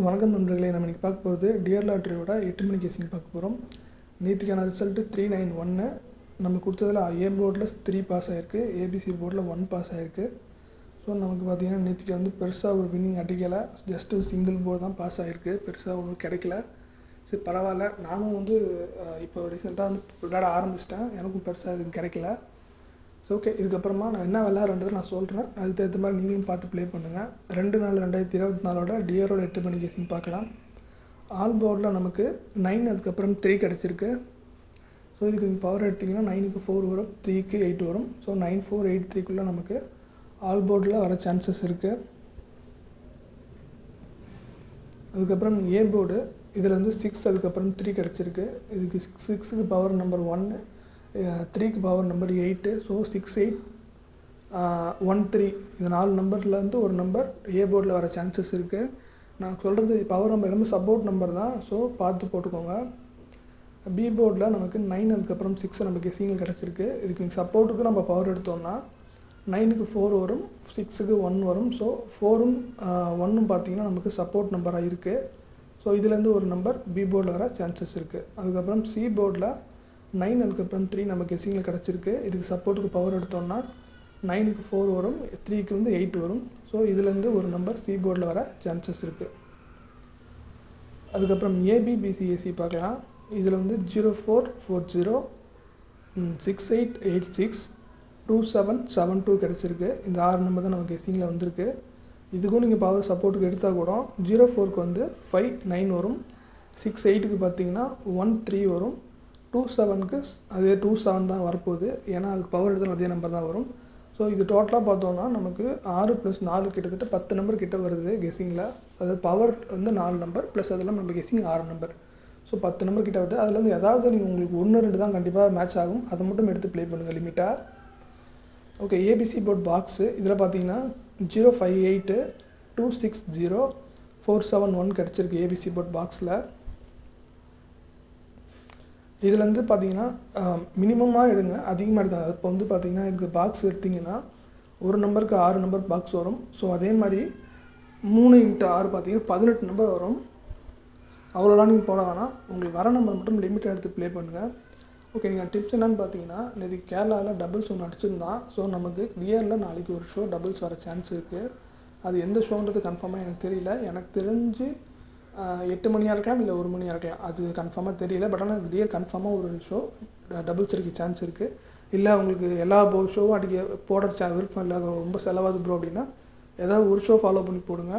வணக்கம் நண்பர்களே, நம்ம இன்றைக்கி பார்க்க போகிறது டியர் லாட்ரியோட 8 மணி கேசிங் பார்க்க போகிறோம். நேற்றுக்கான ரிசல்ட்டு 391. நம்ம கொடுத்ததில் ஏ போர்டில் 3 பாஸ் ஆகிருக்கு, ஏபிசி போர்டில் 1 பாஸ் ஆகிருக்கு. ஸோ நமக்கு பார்த்திங்கன்னா நேற்றுக்கு பெருசாக ஒரு வின்னிங் அடிக்கலை, ஜஸ்ட்டு சிங்கிள் போர்டு தான் பாஸ் ஆகிருக்கு, பெருசாக ஒன்றும் கிடைக்கல. சரி பரவாயில்ல, நானும் இப்போ ரீசெண்டாக விளையாட ஆரம்பிச்சிட்டேன், எனக்கும் பெருசாக எதுவும் கிடைக்கல. ஸோ ஓகே, இதுக்கப்புறமா நான் என்ன விளையாடுறதை நான் சொல்கிறேன், அதுக்கு தகுந்த மாதிரி நீங்களும் பார்த்து ப்ளே பண்ணுங்கள். 2/4/2024 டியரோட 8 மணி கேசிங் பார்க்கலாம். ஆல் போர்டில் நமக்கு 9, அதுக்கப்புறம் 3 கிடச்சிருக்கு. ஸோ இதுக்கு நீங்கள் பவர் எடுத்திங்கன்னா 9க்கு 4 வரும், 3க்கு 8 வரும். ஸோ 9, 4, 8, 3க்குள்ளே நமக்கு ஆல் போர்டில் வர சான்சஸ் இருக்குது. அதுக்கப்புறம் ஏ போர்டு இதில் 6, அதுக்கப்புறம் 3 கிடச்சிருக்கு. இதுக்கு 6க்கு பவர் நம்பர் 1, 3க்கு பவர் நம்பர் 8. ஸோ 6, 8, 1, 3 இந்த 4 நம்பர்லேருந்து ஒரு நம்பர் ஏ போர்டில் வர சான்சஸ் இருக்குது. நான் சொல்கிறது பவர் நம்பர் எல்லாமே சப்போர்ட் நம்பர் தான், ஸோ பார்த்து போட்டுக்கோங்க. பி போர்டில் நமக்கு 9, அதுக்கப்புறம் 6 நமக்கு கெஸ்ஸிங்கில் கிடச்சிருக்கு. இதுக்கு சப்போர்ட்டுக்கு நம்ம பவர் எடுத்தோம்னா 9க்கு 4 வரும், 6க்கு 1 வரும். ஸோ 4ம் 1ம் பார்த்திங்கன்னா நமக்கு சப்போர்ட் நம்பராக இருக்குது. ஸோ இதுலேருந்து ஒரு நம்பர் பி போர்டில் வர சான்சஸ் இருக்குது. அதுக்கப்புறம் சி போர்டில் 9, அதுக்கப்புறம் 3 நம்ம கெஸ்ஸிங்கில் கிடச்சிருக்கு. இதுக்கு சப்போர்ட்டுக்கு பவர் எடுத்தோம்னா 9க்கு 4 வரும், 3க்கு 8 வரும். ஸோ இதுலேருந்து ஒரு நம்பர் சி போர்டில் வர சான்சஸ் இருக்குது. அதுக்கப்புறம் ஏபிபிசிஏசி பார்க்கலாம். இதில் 0440, 6886, 2772 கிடச்சிருக்கு. இந்த 6 நம்பர் தான் நமக்கு கெஸ்ஸிங்கில் வந்திருக்கு. இதுக்கும் நீங்கள் பவர் சப்போர்ட்டுக்கு எடுத்தால் கூட 04க்கு 59 வரும், 68க்கு பார்த்தீங்கன்னா 13 வரும், 27க்கு அதே 27 தான் வரப்போகுது, ஏன்னா அதுக்கு பவர் எடுத்தாலும் அதே நம்பர் தான் வரும். ஸோ இது டோட்டலாக பார்த்தோன்னா நமக்கு 6 + 4 கிட்டத்தட்ட 10 நம்பர் கிட்ட வருது கெஸ்ஸிங்கில். அதாவது பவர் 4 நம்பர் ப்ளஸ் அதெல்லாம் நம்ம கெஸ்ஸிங் 6 நம்பர். ஸோ 10 நம்பர் கிட்ட வருது. அதுலேருந்து ஏதாவது நீங்கள் உங்களுக்கு 1, 2 தான் கண்டிப்பாக மேட்ச் ஆகும், அதை மட்டும் எடுத்து ப்ளே பண்ணுங்கள் லிமிட்டாக. ஓகே, ஏபிசி போர்ட் பாக்ஸு இதில் பார்த்தீங்கன்னா 058, 260, 471 கிடச்சிருக்கு ஏபிசி போர்ட் பாக்ஸில். இதில் பார்த்தீங்கன்னா மினிமமாக எடுங்க, அதிகமாக எடுக்காது. இப்போ பார்த்தீங்கன்னா இதுக்கு பாக்ஸ் எடுத்திங்கன்னா ஒரு நம்பருக்கு 6 நம்பர் பாக்ஸ் வரும். ஸோ அதே மாதிரி 3 × 6 பார்த்தீங்கன்னா 18 நம்பர் வரும். அவ்வளோலாம் நீங்கள் போட வேணாம், உங்களுக்கு வர நம்பர் மட்டும் லிமிட்டாக எடுத்து ப்ளே பண்ணுங்கள். ஓகே, நீங்கள் டிப்ஸ் என்னென்னு பார்த்தீங்கன்னா, நேற்று கேரளாவில் டபுள்ஸ் ஒன்று அடிச்சிருந்தான். ஸோ நமக்கு கிளியரில் நாளைக்கு ஒரு ஷோ டபுள்ஸ் வர சான்ஸ் இருக்குது. அது எந்த ஷோன்றது கன்ஃபார்மாக எனக்கு தெரியல. எனக்கு தெரிஞ்சு 8 மணியாக இருக்கலாம், இல்லை 1 மணியாக இருக்கலாம், அது கன்ஃபார்மாக தெரியல. பட் ஆனால் கிளியர் கன்ஃபார்மாக ஒரு ஷோ டபுள்ஸ் அடிக்க சான்ஸ் இருக்குது. இல்லை உங்களுக்கு எல்லா ஷோவும் போட விருப்பம் இல்லை, ரொம்ப செலவாகுது ப்ரோ அப்படின்னா ஏதாவது ஒரு ஷோ ஃபாலோ பண்ணி போடுங்க.